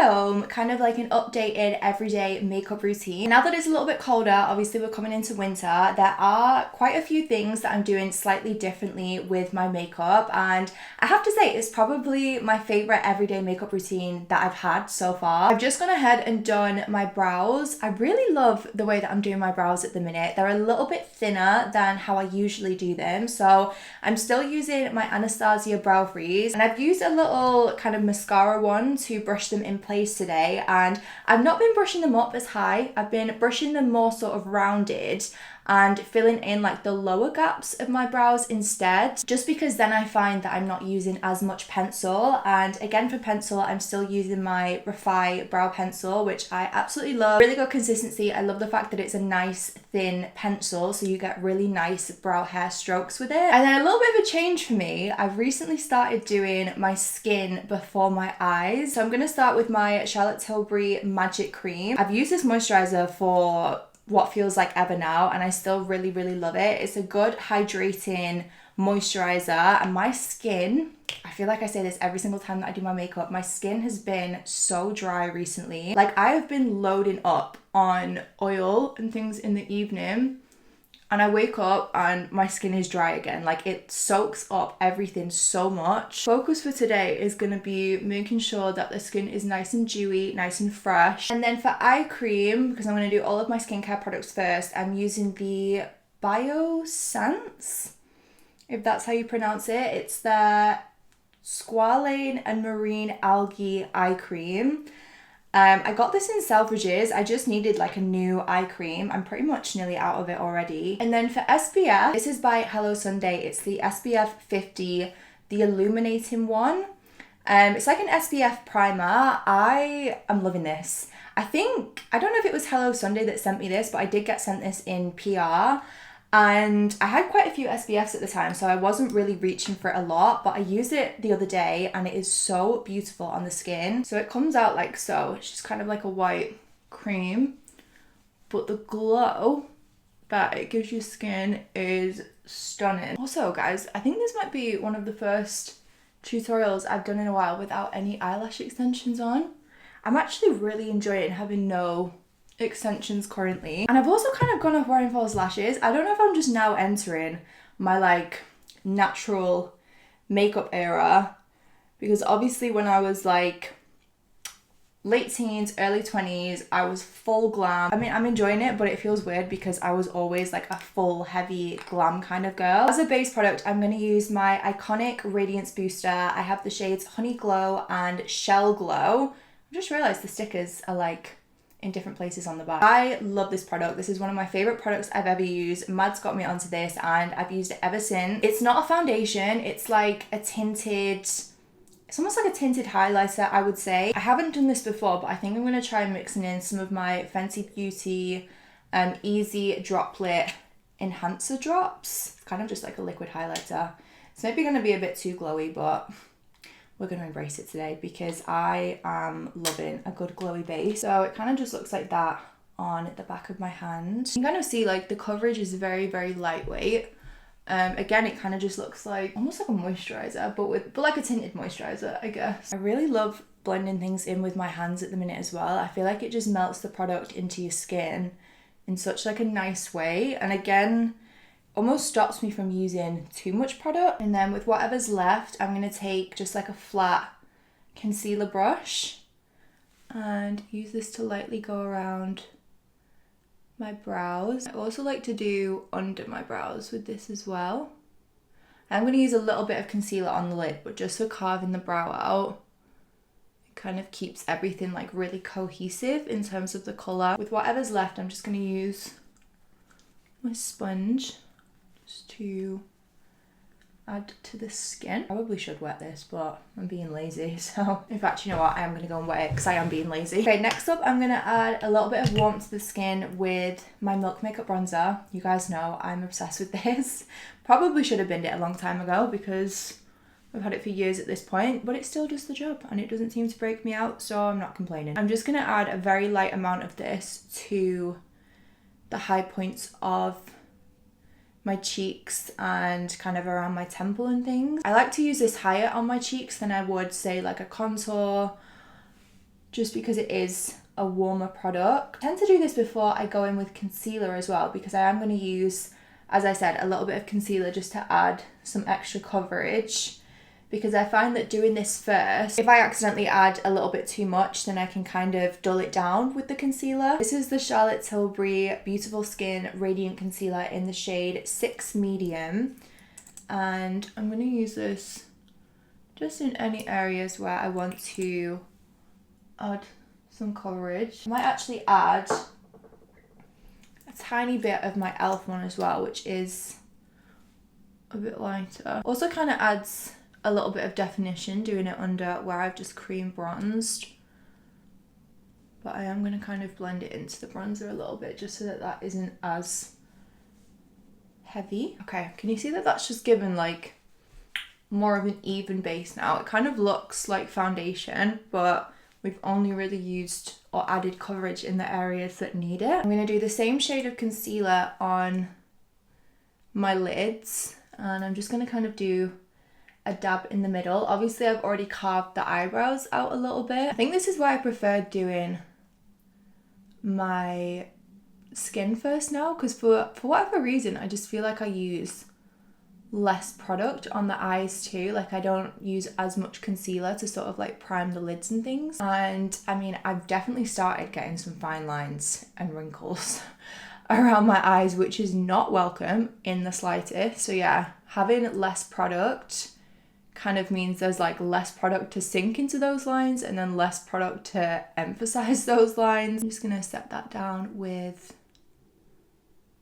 film kind of like an updated everyday makeup routine. Now that it's a little bit colder, obviously we're coming into winter, there are quite a few things that I'm doing slightly differently with my makeup, and I have to say it's probably my favorite everyday makeup routine that I've had so far. I've just gone ahead and done my brows. I really love the way that I'm doing my brows at the minute. They're a little bit thinner than how I usually do them, so I'm still using my Anastasia brow freeze, and I've used a little kind of mascara one to brush them in place today, and I've not been brushing them up as high. I've been brushing them more sort of rounded and filling in like the lower gaps of my brows instead, just because then I find that I'm not using as much pencil. And again, for pencil, I'm still using my Refi brow pencil, which I absolutely love. Really good consistency. I love the fact that it's a nice thin pencil, so you get really nice brow hair strokes with it. And then a little bit of a change for me, I've recently started doing my skin before my eyes. So I'm going to start with my Charlotte Tilbury Magic Cream. I've used this moisturiser for what feels like ever now, and I still really love it. It's a good hydrating moisturizer, and my skin, I feel like I say this every single time that I do my makeup, my skin has been so dry recently. Like, I have been loading up on oil and things in the evening, and I wake up and my skin is dry again. Like, it soaks up everything so much. Focus for today is going to be making sure that the skin is nice and dewy, nice and fresh. And then for eye cream, because I'm going to do all of my skincare products first, I'm using the Biossance, if that's how you pronounce it. It's the Squalane and Marine Algae Eye Cream. I got this in Selfridges. I just needed like a new eye cream. I'm pretty much nearly out of it already. And then for SPF, this is by Hello Sunday. It's the SPF 50, the illuminating one. It's like an SPF primer. I am loving this. I don't know if it was Hello Sunday that sent me this, but I did get sent this in PR. And I had quite a few SPFs at the time, so I wasn't really reaching for it a lot, but I used it the other day and it is so beautiful on the skin. So it comes out like so. It's just kind of like a white cream, but the glow that it gives your skin is stunning. Also, guys, I think this might be one of the first tutorials I've done in a while without any eyelash extensions on. I'm actually really enjoying having no extensions currently, and I've also kind of gone off wearing false lashes. I don't know if I'm just now entering my like natural makeup era, because obviously when I was like late teens, early 20s, I was full glam. I mean, I'm enjoying it, but it feels weird because I was always like a full heavy glam kind of girl. As a base product, I'm going to use my Iconic Radiance Booster. I have the shades Honey Glow and Shell Glow. I just realized the stickers are like in different places on the back. I love this product. This is one of my favorite products I've ever used. Mad's got me onto this and I've used it ever since. It's not a foundation, it's like a tinted, it's almost like a tinted highlighter, I would say. I haven't done this before, but I think I'm going to try mixing in some of my Fenty Beauty Easy Droplet Enhancer Drops. It's kind of just like a liquid highlighter. It's maybe going to be a bit too glowy, but we're going to embrace it today because I am loving a good glowy base. So it kind of just looks like that on the back of my hand. You can kind of see like the coverage is very lightweight. Again, it kind of just looks like almost like a moisturizer, but like a tinted moisturizer, I guess. I really love blending things in with my hands at the minute as well. I feel like it just melts the product into your skin in such like a nice way, and again almost stops me from using too much product. And then with whatever's left, I'm going to take just like a flat concealer brush and use this to lightly go around my brows. I also like to do under my brows with this as well. I'm going to use a little bit of concealer on the lid, but just for carving the brow out. It kind of keeps everything like really cohesive in terms of the colour. With whatever's left, I'm just going to use my sponge to add to the skin. Probably should wet this, but I'm being lazy, so in fact, you know what, I am going to go and wet it because I am being lazy. Okay, next up I'm going to add a little bit of warmth to the skin with my Milk Makeup Bronzer. You guys know I'm obsessed with this. Probably should have binned it a long time ago because I've had it for years at this point, but it still does the job and it doesn't seem to break me out, so I'm not complaining. I'm just going to add a very light amount of this to the high points of my cheeks and kind of around my temple and things. I like to use this higher on my cheeks than I would say like a contour just because it is a warmer product. I tend to do this before I go in with concealer as well, because I am going to use, as I said, a little bit of concealer just to add some extra coverage, because I find that doing this first, if I accidentally add a little bit too much, then I can kind of dull it down with the concealer. This is the Charlotte Tilbury Beautiful Skin Radiant Concealer in the shade 6 Medium, and I'm going to use this just in any areas where I want to add some coverage. I might actually add a tiny bit of my e.l.f. one as well, which is a bit lighter. Also kind of adds a little bit of definition doing it under where I've just cream bronzed. But I am going to kind of blend it into the bronzer a little bit just so that that isn't as heavy. Okay, can you see that that's just given like more of an even base now? It kind of looks like foundation, but we've only really used or added coverage in the areas that need it. I'm going to do the same shade of concealer on my lids, and I'm just going to kind of do a dab in the middle. Obviously I've already carved the eyebrows out a little bit. I think this is why I prefer doing my skin first now, because for whatever reason I just feel like I use less product on the eyes too. Like I don't use as much concealer to sort of like prime the lids and things. And I mean, I've definitely started getting some fine lines and wrinkles around my eyes, which is not welcome in the slightest. So yeah, having less product kind of means there's like less product to sink into those lines and then less product to emphasize those lines. I'm just gonna set that down with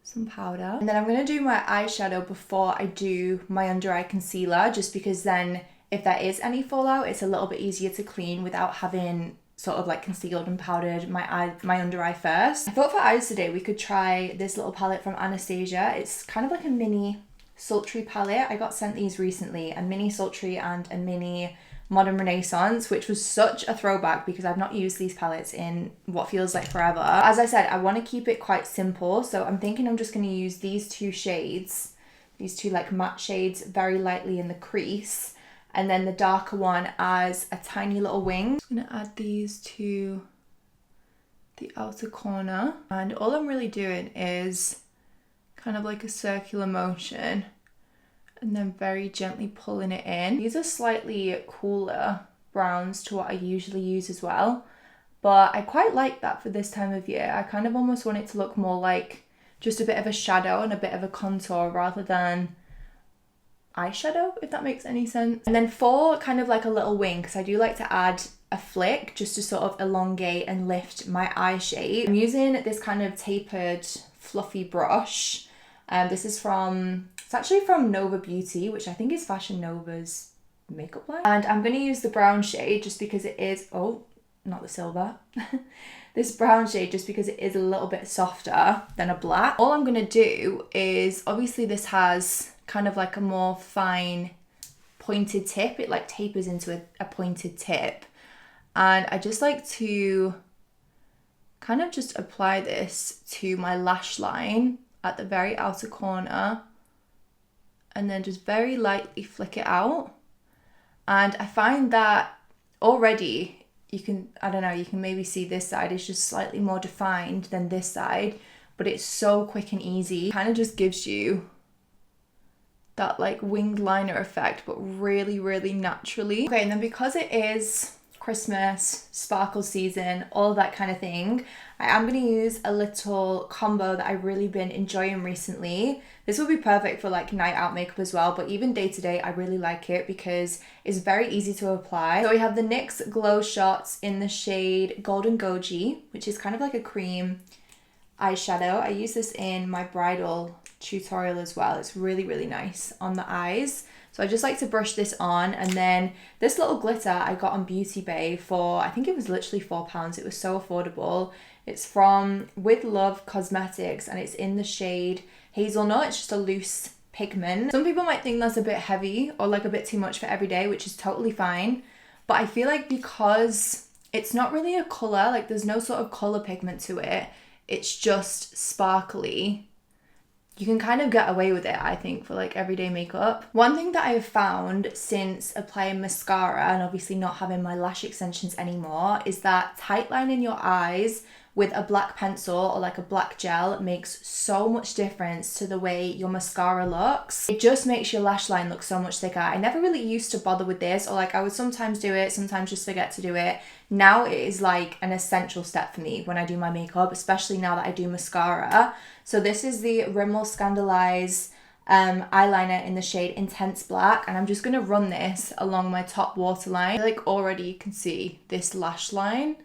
some powder, and then I'm going to do my eyeshadow before I do my under eye concealer, just because then if there is any fallout, it's a little bit easier to clean without having sort of like concealed and powdered my under eye first. I thought for eyes today we could try this little palette from Anastasia. It's kind of like a mini sultry palette. I got sent these recently, a mini sultry and a mini Modern Renaissance, which was such a throwback because I've not used these palettes in what feels like forever. As I said, I want to keep it quite simple, so I'm thinking I'm just going to use these two shades, these two like matte shades, very lightly in the crease, and then the darker one as a tiny little wing. I'm going to add these to the outer corner, and all I'm really doing is kind of like a circular motion and then very gently pulling it in. These are slightly cooler browns to what I usually use as well, but I quite like that for this time of year. I kind of almost want it to look more like just a bit of a shadow and a bit of a contour rather than eyeshadow, if that makes any sense. And then for kind of like a little wing, because I do like to add a flick just to sort of elongate and lift my eye shape, I'm using this kind of tapered fluffy brush. This is it's actually from Nova Beauty, which I think is Fashion Nova's makeup line. And I'm going to use the brown shade just because it is, oh, not the silver. This brown shade just because it is a little bit softer than a black. All I'm going to do is, obviously this has kind of like a more fine pointed tip. It like tapers into a pointed tip. And I just like to kind of just apply this to my lash line at the very outer corner, and then just very lightly flick it out. And I find that already you can maybe see this side is just slightly more defined than this side, but it's so quick and easy. Kind of just gives you that like winged liner effect, but really, really naturally. Okay, and then because it is Christmas, sparkle season, all that kind of thing, I am going to use a little combo that I've really been enjoying recently. This would be perfect for like night out makeup as well, but even day to day I really like it because it's very easy to apply. So we have the NYX Glow Shots in the shade Golden Goji, which is kind of like a cream eyeshadow. I use this in my bridal tutorial as well. It's really, really nice on the eyes. So I just like to brush this on, and then this little glitter I got on Beauty Bay for, I think it was literally £4. It was so affordable. It's from With Love Cosmetics and it's in the shade Hazelnut. It's just a loose pigment. Some people might think that's a bit heavy or like a bit too much for every day, which is totally fine. But I feel like because it's not really a colour, like there's no sort of colour pigment to it, it's just sparkly, you can kind of get away with it, I think, for like everyday makeup. One thing that I have found since applying mascara and obviously not having my lash extensions anymore is that tight lining your eyes with a black pencil or like a black gel makes so much difference to the way your mascara looks. It just makes your lash line look so much thicker. I never really used to bother with this, or like I would sometimes do it, sometimes just forget to do it. Now it is like an essential step for me when I do my makeup, especially now that I do mascara. So this is the Rimmel Scandaleyes eyeliner in the shade Intense Black, and I'm just going to run this along my top waterline. I feel like already you can see this lash line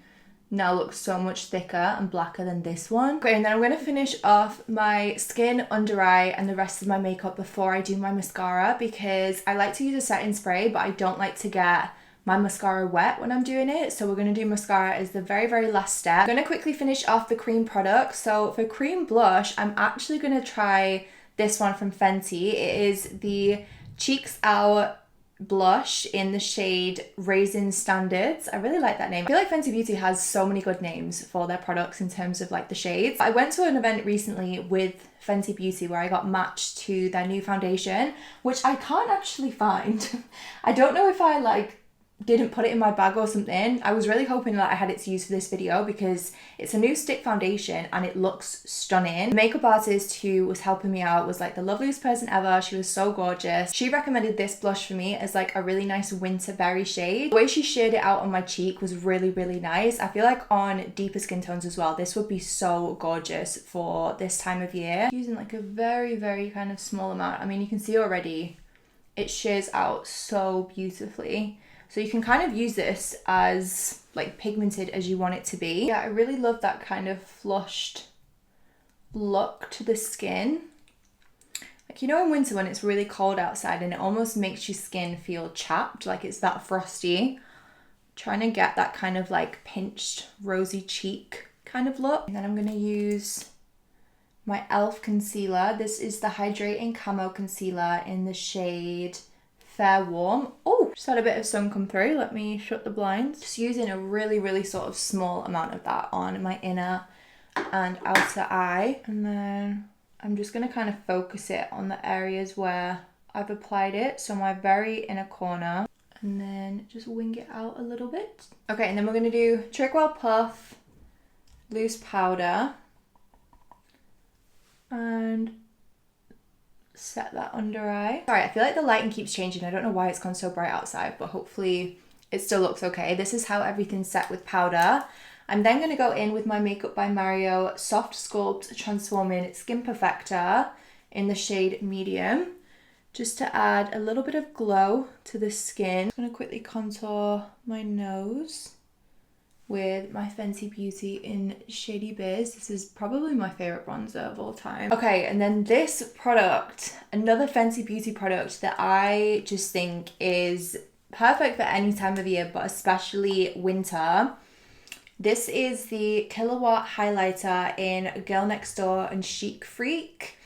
now looks so much thicker and blacker than this one. Okay, and then I'm going to finish off my skin, under eye, and the rest of my makeup before I do my mascara, because I like to use a setting spray, but I don't like to get my mascara wet when I'm doing it. So we're going to do mascara as the very, very last step. I'm going to quickly finish off the cream product. So for cream blush, I'm actually going to try this one from Fenty. It is the Cheeks Out blush in the shade Raisin Standards. I really like that name. I feel like Fenty Beauty has so many good names for their products in terms of like the shades. I went to an event recently with Fenty Beauty where I got matched to their new foundation, which I can't actually find. I don't know if I like didn't put it in my bag or something. I was really hoping that I had it to use for this video because it's a new stick foundation and it looks stunning. The makeup artist who was helping me out was like the loveliest person ever. She was so gorgeous. She recommended this blush for me as like a really nice winter berry shade. The way she shaded it out on my cheek was really, really nice. I feel like on deeper skin tones as well, this would be so gorgeous for this time of year. Using like a very, very kind of small amount. I mean, you can see already it shears out so beautifully. So you can kind of use this as like pigmented as you want it to be. Yeah, I really love that kind of flushed look to the skin. Like, you know, in winter when it's really cold outside and it almost makes your skin feel chapped, like it's that frosty. Trying to get that kind of like pinched rosy cheek kind of look. And then I'm going to use my e.l.f. concealer. This is the Hydrating Camo Concealer in the shade Fair Warm. Oh, just had a bit of sun come through. Let me shut the blinds. Just using a really, really sort of small amount of that on my inner and outer eye. And then I'm just going to kind of focus it on the areas where I've applied it. So my very inner corner. And then just wing it out a little bit. Okay, and then we're going to do Trickwell Puff Loose Powder. And set that under eye. Sorry, I feel like the lighting keeps changing. I don't know why it's gone so bright outside, but hopefully it still looks okay. This is how everything's set with powder. I'm then going to go in with my Makeup by Mario Soft Sculpt Transforming Skin Perfector in the shade Medium, just to add a little bit of glow to the skin. I'm going to quickly contour my nose with my Fenty Beauty in Shady Biz. This is probably my favourite bronzer of all time. Okay, and then this product, another Fenty Beauty product that I just think is perfect for any time of year, but especially winter. This is the Kilowatt Highlighter in Girl Next Door and Chic Freak.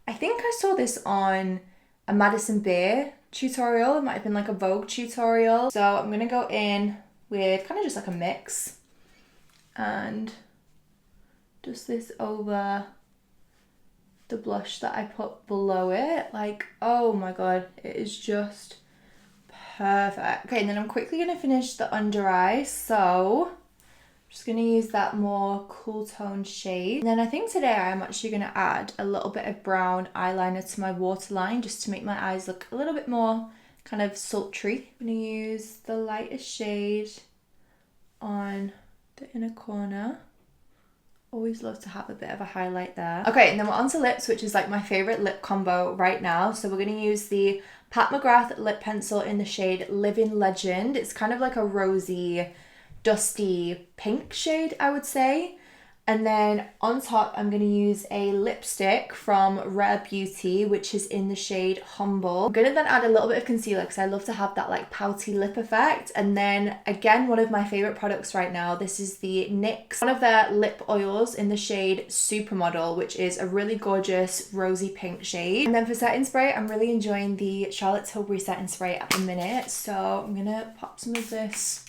I think I saw this on a Madison Beer tutorial. It might have been like a Vogue tutorial. So I'm going to go in with kind of just like a mix and just this over the blush that I put below it. Like, oh my god, it is just perfect. Okay, and then I'm quickly going to finish the under eye. So I'm just going to use that more cool tone shade. And then I think today I'm actually going to add a little bit of brown eyeliner to my waterline just to make my eyes look a little bit more kind of sultry. I'm going to use the lightest shade on the inner corner. Always love to have a bit of a highlight there. Okay, and then we're on to lips, which is like my favorite lip combo right now. So we're going to use the Pat McGrath lip pencil in the shade Living Legend. It's kind of like a rosy, dusty pink shade, I would say. And then on top, I'm going to use a lipstick from Rare Beauty, which is in the shade Humble. I'm going to then add a little bit of concealer because I love to have that like pouty lip effect. And then again, one of my favorite products right now, this is the NYX, one of their lip oils in the shade Supermodel, which is a really gorgeous rosy pink shade. And then for setting spray, I'm really enjoying the Charlotte Tilbury setting spray at the minute. So I'm going to pop some of this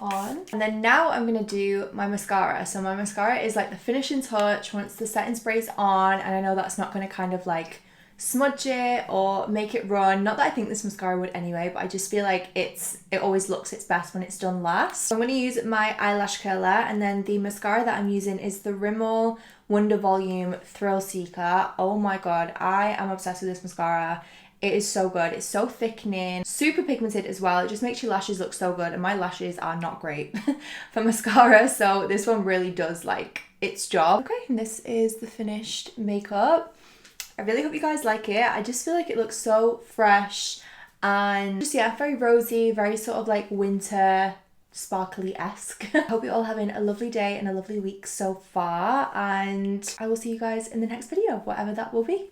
on. And then now I'm gonna do my mascara. So my mascara is like the finishing touch once the setting spray's on, and I know that's not gonna kind of like smudge it or make it run. Not that I think this mascara would anyway, but I just feel like it always looks its best when it's done last. So I'm going to use my eyelash curler, and then the mascara that I'm using is the Rimmel Wonder Volume Thrill Seeker. Oh my god, I am obsessed with this mascara. It is so good. It's so thickening, super pigmented as well. It just makes your lashes look so good, and my lashes are not great for mascara, so this one really does like its job. Okay, and this is the finished makeup. I really hope you guys like it. I just feel like it looks so fresh and just, yeah, very rosy, very sort of like winter sparkly-esque. Hope you're all having a lovely day and a lovely week so far, and I will see you guys in the next video, whatever that will be.